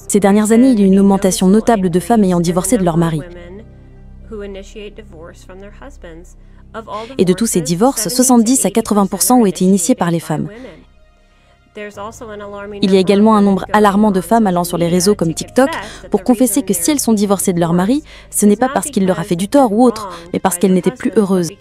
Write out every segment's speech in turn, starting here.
Ces dernières années, il y a eu une augmentation notable de femmes ayant divorcé de leur mari. Et de tous ces divorces, 70 à 80% ont été initiés par les femmes. Il y a également un nombre alarmant de femmes allant sur les réseaux comme TikTok pour confesser que si elles sont divorcées de leur mari, ce n'est pas parce qu'il leur a fait du tort ou autre, mais parce qu'elles n'étaient plus heureuses.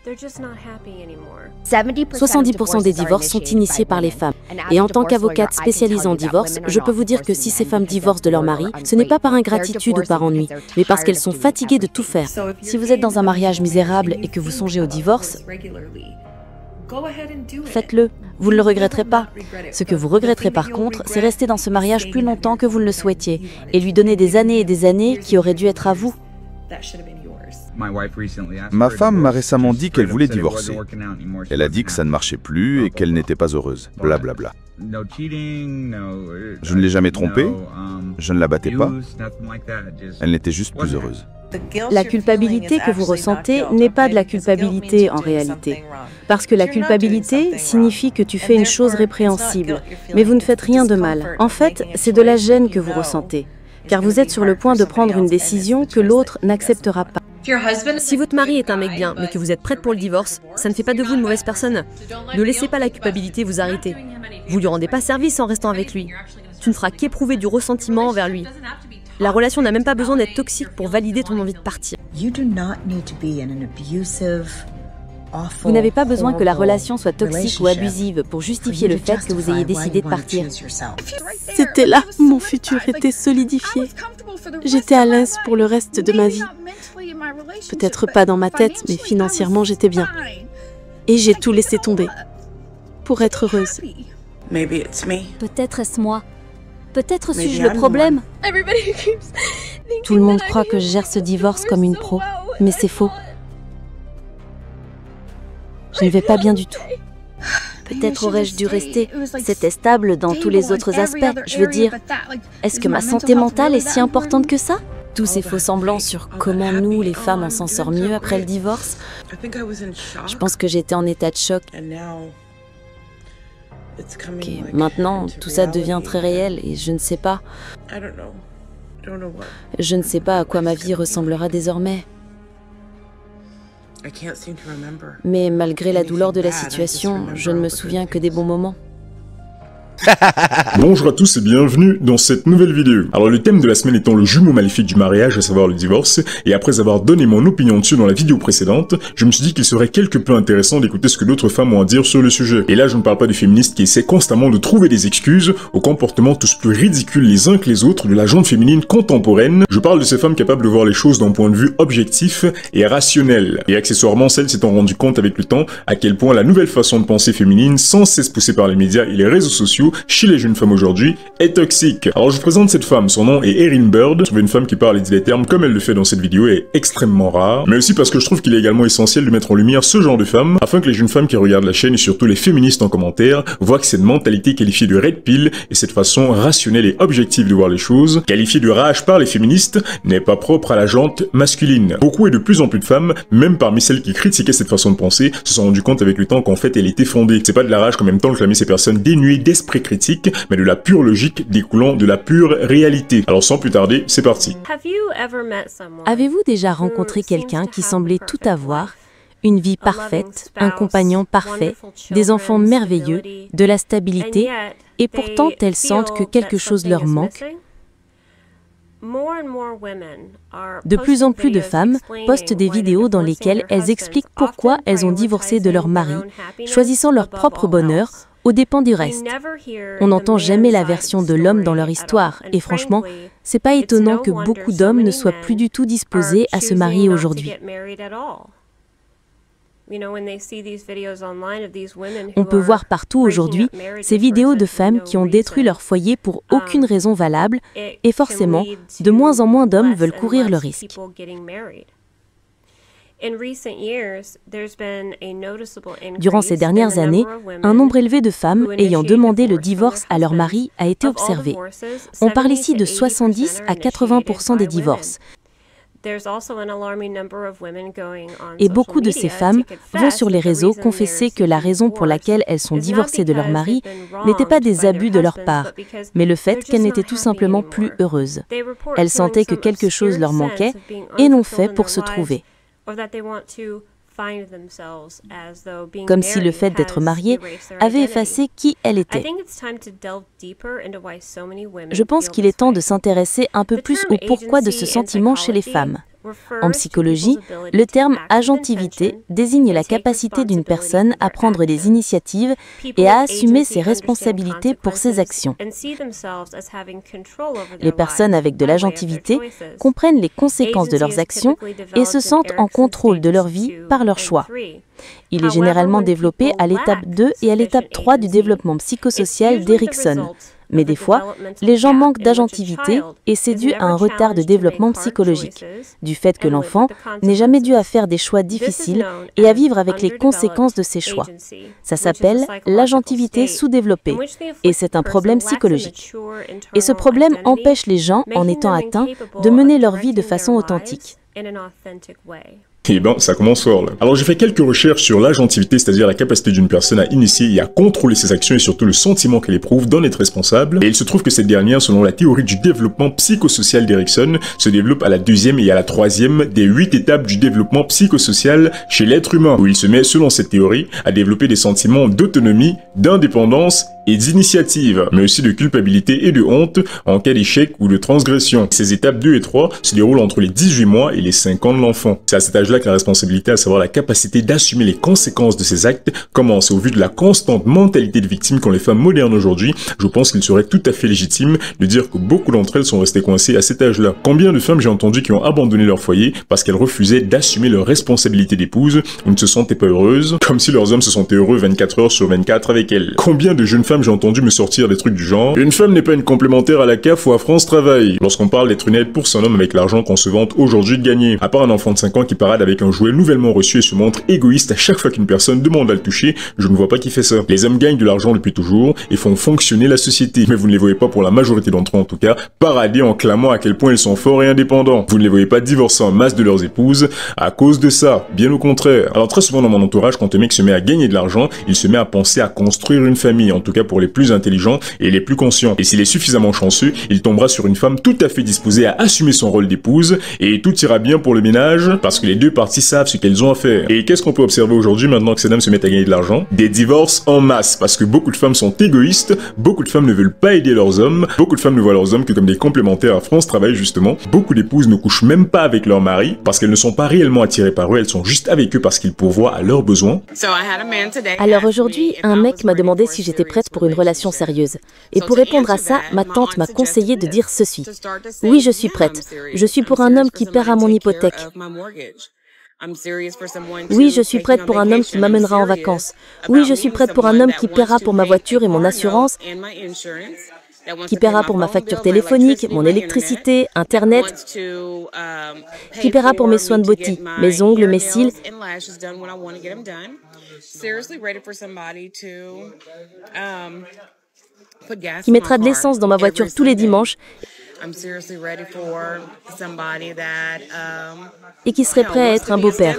70% des divorces sont initiés par les femmes. Et en tant qu'avocate spécialisée en divorce, je peux vous dire que si ces femmes divorcent de leur mari, ce n'est pas par ingratitude ou par ennui, mais parce qu'elles sont fatiguées de tout faire. Si vous êtes dans un mariage misérable et que vous songez au divorce, faites-le, vous ne le regretterez pas. Ce que vous regretterez par contre, c'est rester dans ce mariage plus longtemps que vous ne le souhaitiez et lui donner des années et des années qui auraient dû être à vous. Ma femme m'a récemment dit qu'elle voulait divorcer. Elle a dit que ça ne marchait plus et qu'elle n'était pas heureuse. Blablabla. Je ne l'ai jamais trompée, je ne la battais pas. Elle n'était juste plus heureuse. La culpabilité que vous ressentez n'est pas de la culpabilité en réalité. Parce que la culpabilité signifie que tu fais une chose répréhensible, mais vous ne faites rien de mal. En fait, c'est de la gêne que vous ressentez, car vous êtes sur le point de prendre une décision que l'autre n'acceptera pas. Si votre mari est un mec bien, mais que vous êtes prête pour le divorce, ça ne fait pas de vous une mauvaise personne. Ne laissez pas la culpabilité vous arrêter. Vous lui rendez pas service en restant avec lui. Tu ne feras qu'éprouver du ressentiment envers lui. La relation n'a même pas besoin d'être toxique pour valider ton envie de partir. Vous n'avez pas besoin que la relation soit toxique ou abusive pour justifier le fait que vous ayez décidé de partir. C'était là, mon futur était solidifié. J'étais à l'aise pour le reste de ma vie. Peut-être pas dans ma tête, mais financièrement j'étais bien. Et j'ai tout laissé tomber pour être heureuse. Peut-être est-ce moi. Peut-être suis-je le problème. Tout le monde croit que je gère ce divorce comme une pro, mais c'est faux. Je ne vais pas bien du tout. Peut-être aurais-je dû rester. C'était stable dans tous les autres aspects. Je veux dire, est-ce que ma santé mentale est si importante que ça? Tous ces faux semblants sur comment nous, les femmes, on s'en sort mieux après le divorce. Je pense que j'étais en état de choc. Okay, maintenant, tout ça devient très réel et je ne sais pas. Je ne sais pas à quoi ma vie ressemblera désormais. Mais malgré la douleur de la situation, je ne me souviens que des bons moments. Bonjour à tous et bienvenue dans cette nouvelle vidéo. Alors le thème de la semaine étant le jumeau maléfique du mariage, à savoir le divorce, et après avoir donné mon opinion dessus dans la vidéo précédente, je me suis dit qu'il serait quelque peu intéressant d'écouter ce que d'autres femmes ont à dire sur le sujet. Et là je ne parle pas des féministes qui essaient constamment de trouver des excuses aux comportements tous plus ridicules les uns que les autres de la gente féminine contemporaine. Je parle de ces femmes capables de voir les choses d'un point de vue objectif et rationnel. Et accessoirement celles s'étant rendues compte avec le temps à quel point la nouvelle façon de penser féminine, sans cesse poussée par les médias et les réseaux sociaux, chez les jeunes femmes aujourd'hui est toxique. Alors je vous présente cette femme, son nom est Erin Bird. Trouver une femme qui parle et dit les termes comme elle le fait dans cette vidéo est extrêmement rare, mais aussi parce que je trouve qu'il est également essentiel de mettre en lumière ce genre de femmes, afin que les jeunes femmes qui regardent la chaîne et surtout les féministes en commentaire voient que cette mentalité qualifiée de red pill et cette façon rationnelle et objective de voir les choses, qualifiée de rage par les féministes, n'est pas propre à la gente masculine. Beaucoup et de plus en plus de femmes, même parmi celles qui critiquaient cette façon de penser, se sont rendues compte avec le temps qu'en fait elle était fondée. C'est pas de la rage qu'en même temps clamer ces personnes dénuées d'esprit critique, mais de la pure logique découlant de la pure réalité. Alors sans plus tarder, c'est parti. Avez-vous déjà rencontré quelqu'un qui semblait tout avoir, une vie parfaite, un compagnon parfait, des enfants merveilleux, de la stabilité, et pourtant elles sentent que quelque chose leur manque? De plus en plus de femmes postent des vidéos dans lesquelles elles expliquent pourquoi elles ont divorcé de leur mari, choisissant leur propre bonheur aux dépens du reste. On n'entend jamais la version de l'homme dans leur histoire, et franchement, c'est pas étonnant que beaucoup d'hommes ne soient plus du tout disposés à se marier aujourd'hui. On peut voir partout aujourd'hui ces vidéos de femmes qui ont détruit leur foyer pour aucune raison valable, et forcément, de moins en moins d'hommes veulent courir le risque. Durant ces dernières années, un nombre élevé de femmes ayant demandé le divorce à leur mari a été observé. On parle ici de 70 à 80% des divorces. Et beaucoup de ces femmes vont sur les réseaux confesser que la raison pour laquelle elles sont divorcées de leur mari n'était pas des abus de leur part, mais le fait qu'elles n'étaient tout simplement plus heureuses. Elles sentaient que quelque chose leur manquait et n'ont fait pour se trouver. Comme si le fait d'être mariée avait effacé qui elle était. Je pense qu'il est temps de s'intéresser un peu plus au pourquoi de ce sentiment chez les femmes. En psychologie, le terme agentivité désigne la capacité d'une personne à prendre des initiatives et à assumer ses responsabilités pour ses actions. Les personnes avec de l'agentivité comprennent les conséquences de leurs actions et se sentent en contrôle de leur vie par leurs choix. Il est généralement développé à l'étape 2 et à l'étape 3 du développement psychosocial d'Erikson. Mais des fois, les gens manquent d'agentivité et c'est dû à un retard de développement psychologique, du fait que l'enfant n'ait jamais dû à faire des choix difficiles et à vivre avec les conséquences de ses choix. Ça s'appelle l'agentivité sous-développée et c'est un problème psychologique. Et ce problème empêche les gens, en étant atteints, de mener leur vie de façon authentique. Eh ben, ça commence fort là. Alors j'ai fait quelques recherches sur l'agentivité, c'est-à-dire la capacité d'une personne à initier et à contrôler ses actions et surtout le sentiment qu'elle éprouve d'en être responsable. Et il se trouve que cette dernière, selon la théorie du développement psychosocial d'Erikson, se développe à la 2e et à la 3e des 8 étapes du développement psychosocial chez l'être humain, où il se met, selon cette théorie, à développer des sentiments d'autonomie, d'indépendance et d'initiative, mais aussi de culpabilité et de honte en cas d'échec ou de transgression. Ces étapes 2 et 3 se déroulent entre les 18 mois et les 5 ans de l'enfant. C'est à cet âge-là que la responsabilité, à savoir la capacité d'assumer les conséquences de ses actes, commence. Au vu de la constante mentalité de victime qu'ont les femmes modernes aujourd'hui, je pense qu'il serait tout à fait légitime de dire que beaucoup d'entre elles sont restées coincées à cet âge-là. Combien de femmes j'ai entendu qui ont abandonné leur foyer parce qu'elles refusaient d'assumer leurs responsabilités d'épouse ou ne se sentaient pas heureuses, comme si leurs hommes se sentaient heureux 24 heures sur 24 avec elles. Combien de jeunes femmes j'ai entendu me sortir des trucs du genre « Une femme n'est pas une complémentaire à la CAF ou à France Travail » lorsqu'on parle d'être une aide pour son homme avec l'argent qu'on se vante aujourd'hui de gagner. À part un enfant de 5 ans qui parade avec un jouet nouvellement reçu et se montre égoïste à chaque fois qu'une personne demande à le toucher, je ne vois pas qui fait ça. Les hommes gagnent de l'argent depuis toujours et font fonctionner la société, mais vous ne les voyez pas, pour la majorité d'entre eux en tout cas, parader en clamant à quel point ils sont forts et indépendants. Vous ne les voyez pas divorcer en masse de leurs épouses à cause de ça, bien au contraire. Alors très souvent dans mon entourage, quand un mec se met à gagner de l'argent, il se met à penser à construire une famille, en tout cas pour les plus intelligents et les plus conscients. Et s'il est suffisamment chanceux, il tombera sur une femme tout à fait disposée à assumer son rôle d'épouse et tout ira bien pour le ménage parce que les deux parties savent ce qu'elles ont à faire. Et qu'est-ce qu'on peut observer aujourd'hui maintenant que ces dames se mettent à gagner de l'argent? Des divorces en masse, parce que beaucoup de femmes sont égoïstes, beaucoup de femmes ne veulent pas aider leurs hommes, beaucoup de femmes ne voient leurs hommes que comme des complémentaires à France Travail justement. Beaucoup d'épouses ne couchent même pas avec leur mari parce qu'elles ne sont pas réellement attirées par eux, elles sont juste avec eux parce qu'ils pourvoient à leurs besoins. Alors aujourd'hui, un mec m'a demandé si j'étais prête pour une relation sérieuse. Et pour répondre à ça, ma tante m'a conseillé de dire ceci. Oui, je suis prête. Je suis pour un homme qui paiera mon hypothèque. Oui, je suis prête pour un homme qui m'amènera en vacances. Oui, je suis prête pour un homme qui paiera pour ma voiture et mon assurance, qui paiera pour ma facture téléphonique, mon électricité, Internet, qui paiera pour mes soins de beauté, mes ongles, mes cils, qui mettra de l'essence dans ma voiture tous les dimanches et qui serait prêt à être un beau-père.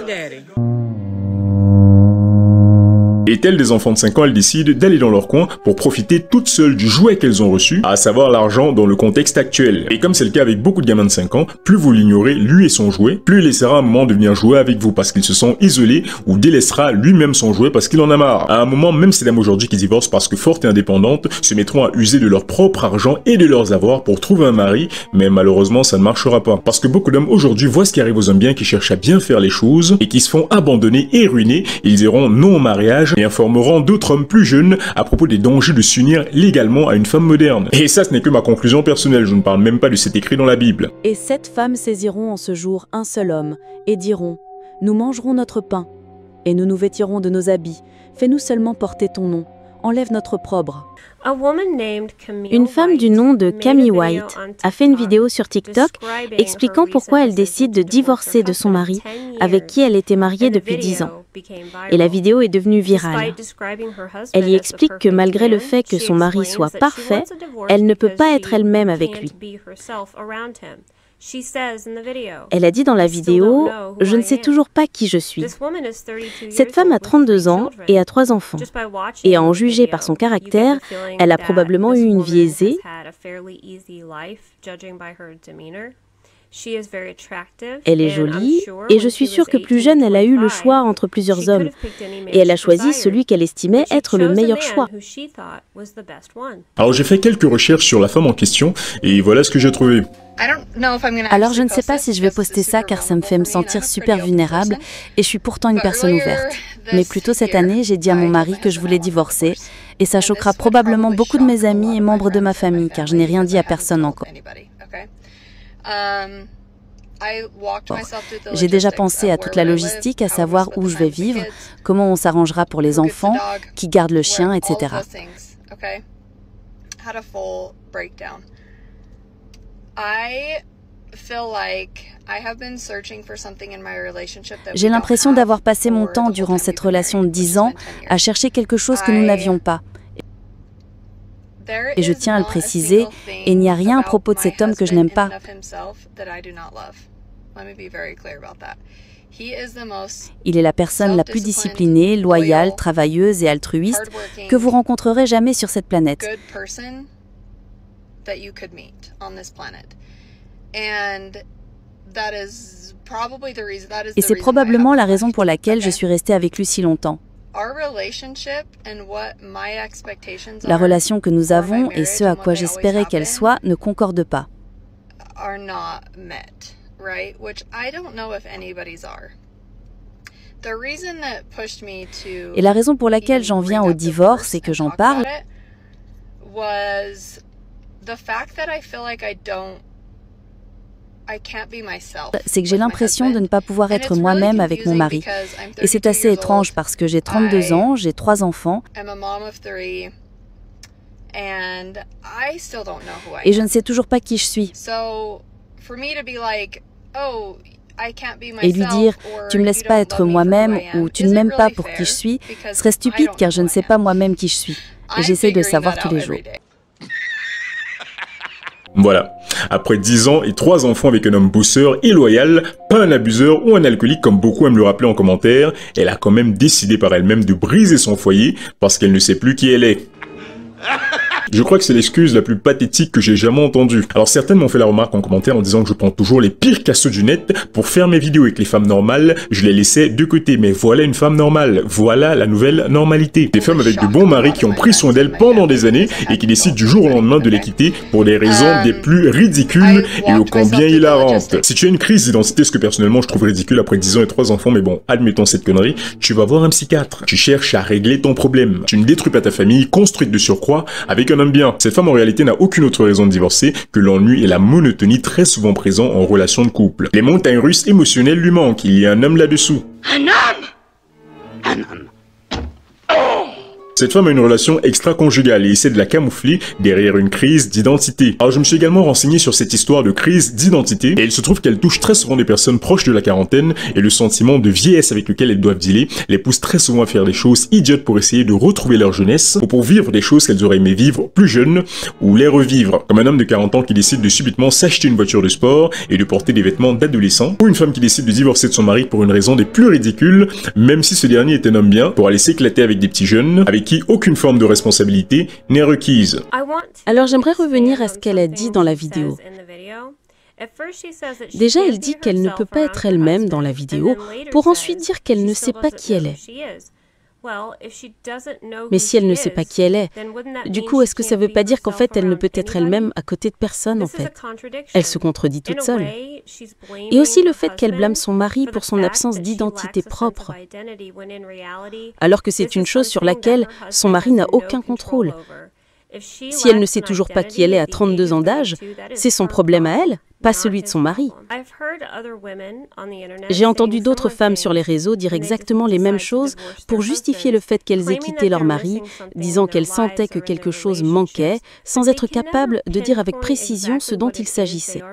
Et telles des enfants de 5 ans, elles décident d'aller dans leur coin pour profiter toutes seules du jouet qu'elles ont reçu, à savoir l'argent dans le contexte actuel. Et comme c'est le cas avec beaucoup de gamins de 5 ans, plus vous l'ignorez, lui et son jouet, plus il laissera un moment de venir jouer avec vous parce qu'il se sent isolé ou délaissera lui-même son jouet parce qu'il en a marre. À un moment, même ces dames aujourd'hui qui divorcent parce que fortes et indépendantes se mettront à user de leur propre argent et de leurs avoirs pour trouver un mari, mais malheureusement ça ne marchera pas. Parce que beaucoup d'hommes aujourd'hui voient ce qui arrive aux hommes bien qui cherchent à bien faire les choses et qui se font abandonner et ruiner, ils diront non au mariage et informeront d'autres hommes plus jeunes à propos des dangers de s'unir légalement à une femme moderne. Et ça, ce n'est que ma conclusion personnelle, je ne parle même pas de cet écrit dans la Bible. Et 7 femmes saisiront en ce jour un seul homme, et diront, nous mangerons notre pain, et nous nous vêtirons de nos habits, fais-nous seulement porter ton nom, enlève notre opprobre. Une femme du nom de Camille White a fait une vidéo sur TikTok expliquant pourquoi elle décide de divorcer de son mari avec qui elle était mariée depuis 10 ans. Et la vidéo est devenue virale. Elle y explique que malgré le fait que son mari soit parfait, elle ne peut pas être elle-même avec lui. Elle a dit dans la vidéo « Je ne sais toujours pas qui je suis ». Cette femme a 32 ans et a 3 enfants. Et à en juger par son caractère, elle a probablement eu une vie aisée. Elle est jolie et je suis sûre que plus jeune, elle a eu le choix entre plusieurs hommes. Et elle a choisi celui qu'elle estimait être le meilleur choix. Alors j'ai fait quelques recherches sur la femme en question et voilà ce que j'ai trouvé. Alors je ne sais pas si je vais poster ça car ça me fait me sentir super vulnérable et je suis pourtant une personne ouverte. Mais plus tôt cette année, j'ai dit à mon mari que je voulais divorcer et ça choquera probablement beaucoup de mes amis et membres de ma famille car je n'ai rien dit à personne encore. J'ai déjà pensé à toute la logistique, à savoir où je vais vivre, comment on s'arrangera pour les enfants, qui garde le chien, etc. J'ai l'impression d'avoir passé mon temps durant cette relation de 10 ans à chercher quelque chose que nous n'avions pas. Et je tiens à le préciser, il n'y a rien à propos de cet homme que je n'aime pas. Il est la personne la plus disciplinée, loyale, travailleuse et altruiste que vous rencontrerez jamais sur cette planète. Et c'est probablement la raison pour laquelle je suis restée avec lui si longtemps. La relation que nous avons et ce à quoi j'espérais qu'elle soit ne concordent pas. Et la raison pour laquelle j'en viens au divorce et que j'en parle, c'est que j'ai l'impression de ne pas pouvoir être moi-même avec mon mari. Et c'est assez étrange parce que j'ai 32 ans, j'ai 3 enfants, et je ne sais toujours pas qui je suis. Et lui dire « tu ne me laisses pas être moi-même » ou « tu ne m'aimes pas pour qui je suis » serait stupide car je ne sais pas moi-même qui je suis. Et j'essaie de le savoir tous les jours. Voilà, après 10 ans et 3 enfants avec un homme bosseur et loyal, pas un abuseur ou un alcoolique comme beaucoup aiment le rappeler en commentaire, elle a quand même décidé par elle-même de briser son foyer parce qu'elle ne sait plus qui elle est. Je crois que c'est l'excuse la plus pathétique que j'ai jamais entendue. Alors certaines m'ont fait la remarque en commentaire en disant que je prends toujours les pires cassos du net pour faire mes vidéos avec les femmes normales, je les laissais de côté. Mais voilà une femme normale, voilà la nouvelle normalité. Des femmes avec de bons maris qui ont pris soin d'elles pendant des années et qui décident du jour au lendemain de les quitter pour des raisons des plus ridicules et ô combien hilarantes. Si tu as une crise d'identité, ce que personnellement je trouve ridicule après 10 ans et 3 enfants, mais bon, admettons cette connerie, tu vas voir un psychiatre. Tu cherches à régler ton problème. Tu ne détruis pas ta famille, construite de surcroît, avec un homme bien. Cette femme en réalité n'a aucune autre raison de divorcer que l'ennui et la monotonie très souvent présents en relation de couple. Les montagnes russes émotionnelles lui manquent, il y a un homme là-dessous. Un homme! Un homme. Cette femme a une relation extra-conjugale et essaie de la camoufler derrière une crise d'identité. Alors je me suis également renseigné sur cette histoire de crise d'identité et il se trouve qu'elle touche très souvent des personnes proches de la quarantaine et le sentiment de vieillesse avec lequel elles doivent dealer les pousse très souvent à faire des choses idiotes pour essayer de retrouver leur jeunesse ou pour vivre des choses qu'elles auraient aimé vivre plus jeunes ou les revivre. Comme un homme de 40 ans qui décide de subitement s'acheter une voiture de sport et de porter des vêtements d'adolescent, ou une femme qui décide de divorcer de son mari pour une raison des plus ridicules, même si ce dernier est un homme bien, pour aller s'éclater avec des petits jeunes avec qui aucune forme de responsabilité n'est requise. Alors j'aimerais revenir à ce qu'elle a dit dans la vidéo. Déjà, elle dit qu'elle ne peut pas être elle-même dans la vidéo, pour ensuite dire qu'elle ne sait pas qui elle est. Mais si elle ne sait pas qui elle est, du coup, est-ce que ça ne veut pas dire qu'en fait, elle ne peut être elle-même à côté de personne, en fait? Elle se contredit toute seule. Et aussi le fait qu'elle blâme son mari pour son absence d'identité propre, alors que c'est une chose sur laquelle son mari n'a aucun contrôle. Si elle ne sait toujours pas qui elle est à 32 ans d'âge, c'est son problème à elle, pas celui de son mari. J'ai entendu d'autres femmes sur les réseaux dire exactement les mêmes choses pour justifier le fait qu'elles aient quitté leur mari, disant qu'elles sentaient que quelque chose manquait, sans être capables de dire avec précision ce dont il s'agissait.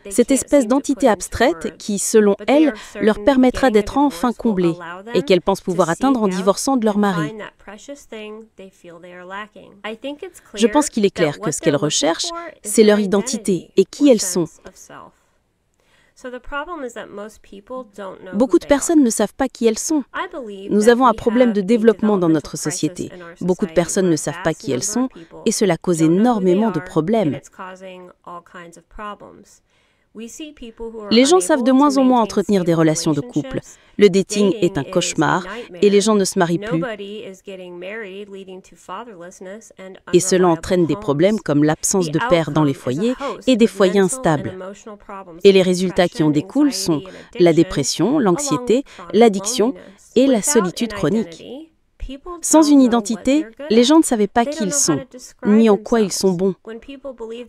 cette espèce d'entité abstraite qui, selon elles, leur permettra d'être enfin comblées et qu'elles pensent pouvoir atteindre en divorçant de leur mari. Je pense qu'il est clair que ce qu'elles recherchent, c'est leur identité et qui elles sont. Beaucoup de personnes ne savent pas qui elles sont. Nous avons un problème de développement dans notre société. Beaucoup de personnes ne savent pas qui elles sont et cela cause énormément de problèmes. Les gens savent de moins en moins entretenir des relations de couple. Le dating est un cauchemar et les gens ne se marient plus. Et cela entraîne des problèmes comme l'absence de père dans les foyers et des foyers instables. Et les résultats qui en découlent sont la dépression, l'anxiété, l'addiction et la solitude chronique. Sans une identité, les gens ne savaient pas qui ils sont, ni en quoi ils sont bons.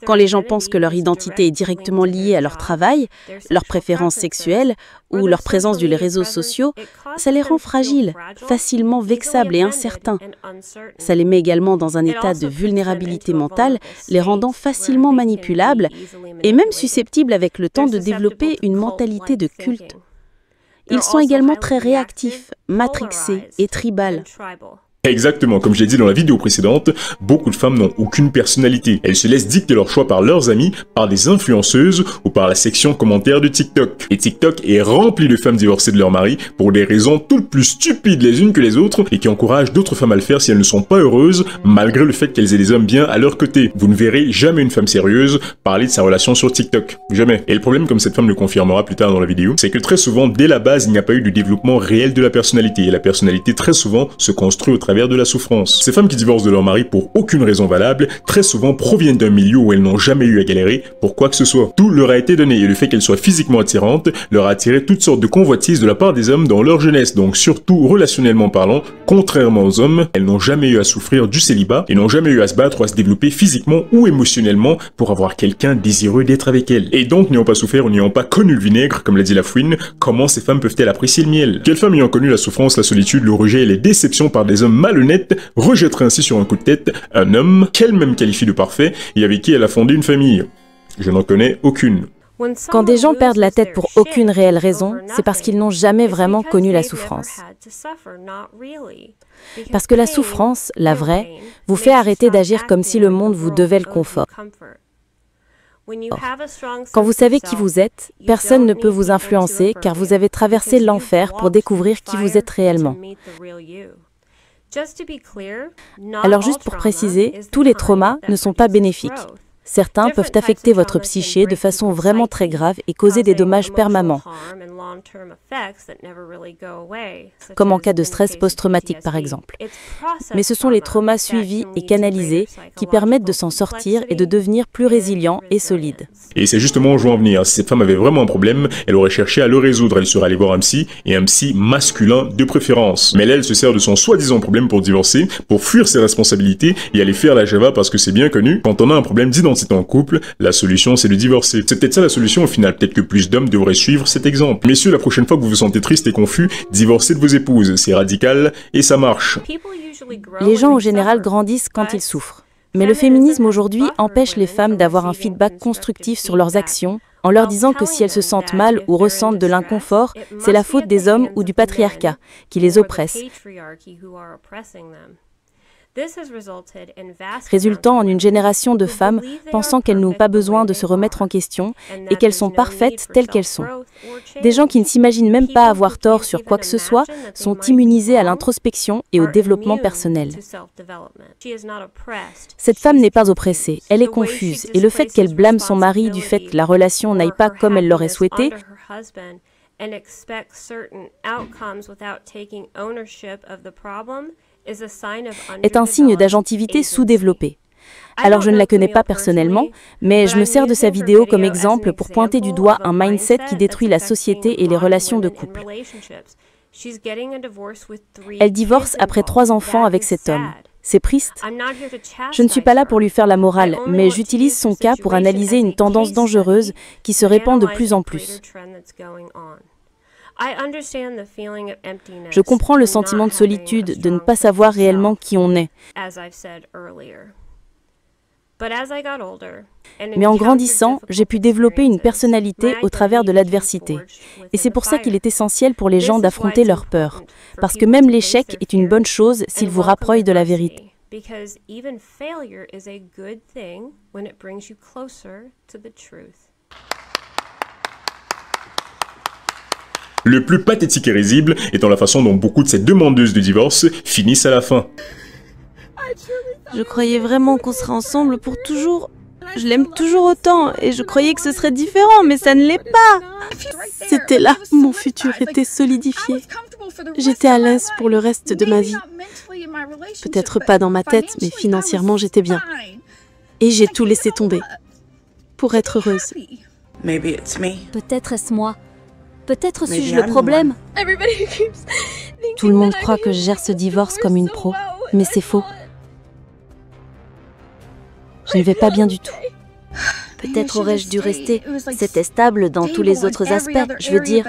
Quand les gens pensent que leur identité est directement liée à leur travail, leurs préférences sexuelles ou leur présence sur les réseaux sociaux, ça les rend fragiles, facilement vexables et incertains. Ça les met également dans un état de vulnérabilité mentale, les rendant facilement manipulables et même susceptibles avec le temps de développer une mentalité de culte. Ils sont également très réactifs, matrixés et tribales. Exactement, comme j'ai dit dans la vidéo précédente, beaucoup de femmes n'ont aucune personnalité. Elles se laissent dicter leur choix par leurs amis, par des influenceuses ou par la section commentaires de TikTok. Et TikTok est rempli de femmes divorcées de leur mari pour des raisons toutes plus stupides les unes que les autres et qui encouragent d'autres femmes à le faire si elles ne sont pas heureuses, malgré le fait qu'elles aient des hommes bien à leur côté. Vous ne verrez jamais une femme sérieuse parler de sa relation sur TikTok. Jamais. Et le problème, comme cette femme le confirmera plus tard dans la vidéo, c'est que très souvent, dès la base, il n'y a pas eu de développement réel de la personnalité. Et la personnalité, très souvent, se construit au travers de la souffrance. Ces femmes qui divorcent de leur mari pour aucune raison valable, très souvent proviennent d'un milieu où elles n'ont jamais eu à galérer pour quoi que ce soit. Tout leur a été donné et le fait qu'elles soient physiquement attirantes leur a attiré toutes sortes de convoitises de la part des hommes dans leur jeunesse. Donc surtout relationnellement parlant, contrairement aux hommes, elles n'ont jamais eu à souffrir du célibat et n'ont jamais eu à se battre ou à se développer physiquement ou émotionnellement pour avoir quelqu'un désireux d'être avec elles. Et donc n'ayant pas souffert ou n'ayant pas connu le vinaigre, comme l'a dit la fouine, comment ces femmes peuvent-elles apprécier le miel? Quelle femme ayant connu la souffrance, la solitude, le rejet et les déceptions par des hommes malhonnête rejetterait ainsi sur un coup de tête un homme qu'elle-même qualifie de parfait et avec qui elle a fondé une famille? Je n'en connais aucune. Quand des gens perdent la tête pour aucune réelle raison, c'est parce qu'ils n'ont jamais vraiment connu la souffrance. Parce que la souffrance, la vraie, vous fait arrêter d'agir comme si le monde vous devait le confort. Quand vous savez qui vous êtes, personne ne peut vous influencer car vous avez traversé l'enfer pour découvrir qui vous êtes réellement. Alors juste pour préciser, tous les traumas ne sont pas bénéfiques. Certains peuvent affecter votre psyché de façon vraiment très grave et causer des dommages permanents, comme en cas de stress post-traumatique par exemple. Mais ce sont les traumas suivis et canalisés qui permettent de s'en sortir et de devenir plus résilients et solides. Et c'est justement où je veux en venir. Si cette femme avait vraiment un problème, elle aurait cherché à le résoudre. Elle serait allée voir un psy, et un psy masculin de préférence. Mais là, elle se sert de son soi-disant problème pour divorcer, pour fuir ses responsabilités et aller faire la Java parce que c'est bien connu. Quand on a un problème d'identité en couple, la solution c'est de divorcer. C'est peut-être ça la solution au final. Peut-être que plus d'hommes devraient suivre cet exemple. Messieurs, la prochaine fois que vous vous sentez triste et confus, divorcez de vos épouses. C'est radical et ça marche. Les gens en général grandissent quand ils souffrent. Mais le féminisme aujourd'hui empêche les femmes d'avoir un feedback constructif sur leurs actions en leur disant que si elles se sentent mal ou ressentent de l'inconfort, c'est la faute des hommes ou du patriarcat qui les oppresse, résultant en une génération de femmes pensant qu'elles n'ont pas besoin de se remettre en question et qu'elles sont parfaites telles qu'elles sont. Des gens qui ne s'imaginent même pas avoir tort sur quoi que ce soit sont immunisés à l'introspection et au développement personnel. Cette femme n'est pas oppressée, elle est confuse, et le fait qu'elle blâme son mari du fait que la relation n'aille pas comme elle l'aurait souhaité, est un signe d'agentivité sous-développée. Alors je ne la connais pas personnellement, mais je me sers de sa vidéo comme exemple pour pointer du doigt un mindset qui détruit la société et les relations de couple. Elle divorce après 3 enfants avec cet homme. C'est triste. Je ne suis pas là pour lui faire la morale, mais j'utilise son cas pour analyser une tendance dangereuse qui se répand de plus en plus. Je comprends le sentiment de solitude, de ne pas savoir réellement qui on est. Mais en grandissant, j'ai pu développer une personnalité au travers de l'adversité. Et c'est pour ça qu'il est essentiel pour les gens d'affronter leurs peurs. Parce que même l'échec est une bonne chose s'il vous rapproche de la vérité. Le plus pathétique et risible étant la façon dont beaucoup de ces demandeuses de divorce finissent à la fin. Je croyais vraiment qu'on serait ensemble pour toujours. Je l'aime toujours autant et je croyais que ce serait différent, mais ça ne l'est pas. C'était là, mon futur était solidifié. J'étais à l'aise pour le reste de ma vie. Peut-être pas dans ma tête, mais financièrement j'étais bien. Et j'ai tout laissé tomber pour être heureuse. Peut-être est-ce moi. Peut-être suis-je le problème. Tout le monde croit que je gère ce divorce comme une pro, mais c'est faux. Je ne vais pas bien du tout. Peut-être aurais-je dû rester. C'était stable dans tous les autres aspects. Je veux dire,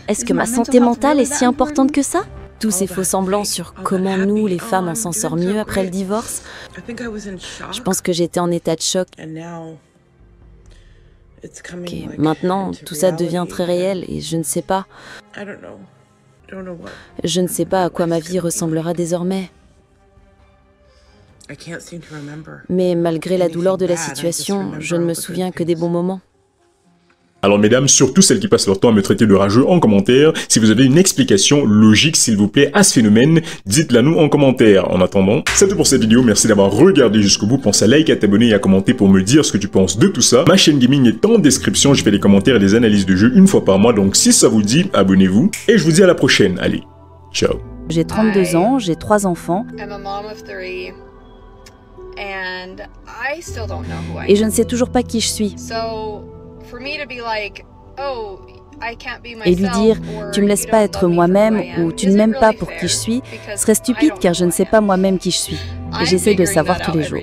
est-ce que ma santé mentale est si importante que ça? Tous ces faux semblants sur comment nous, les femmes, on s'en sort mieux après le divorce. Je pense que j'étais en état de choc. Okay. Maintenant, tout ça devient très réel et je ne sais pas. Je ne sais pas à quoi ma vie ressemblera désormais. Mais malgré la douleur de la situation, je ne me souviens que des bons moments. Alors mesdames, surtout celles qui passent leur temps à me traiter de rageux en commentaire, si vous avez une explication logique s'il vous plaît à ce phénomène, dites-la nous en commentaire. En attendant, c'est tout pour cette vidéo, merci d'avoir regardé jusqu'au bout, pense à liker, à t'abonner et à commenter pour me dire ce que tu penses de tout ça. Ma chaîne gaming est en description, je fais des commentaires et des analyses de jeux une fois par mois, donc si ça vous dit, abonnez-vous. Et je vous dis à la prochaine, allez, ciao. J'ai 32 ans, j'ai 3 enfants. Et je ne sais toujours pas qui je suis. Et lui dire « tu me laisses pas être moi-même » ou « tu ne m'aimes pas pour qui je suis » serait stupide car je ne sais pas moi-même qui je suis. Et j'essaie de le savoir tous les jours.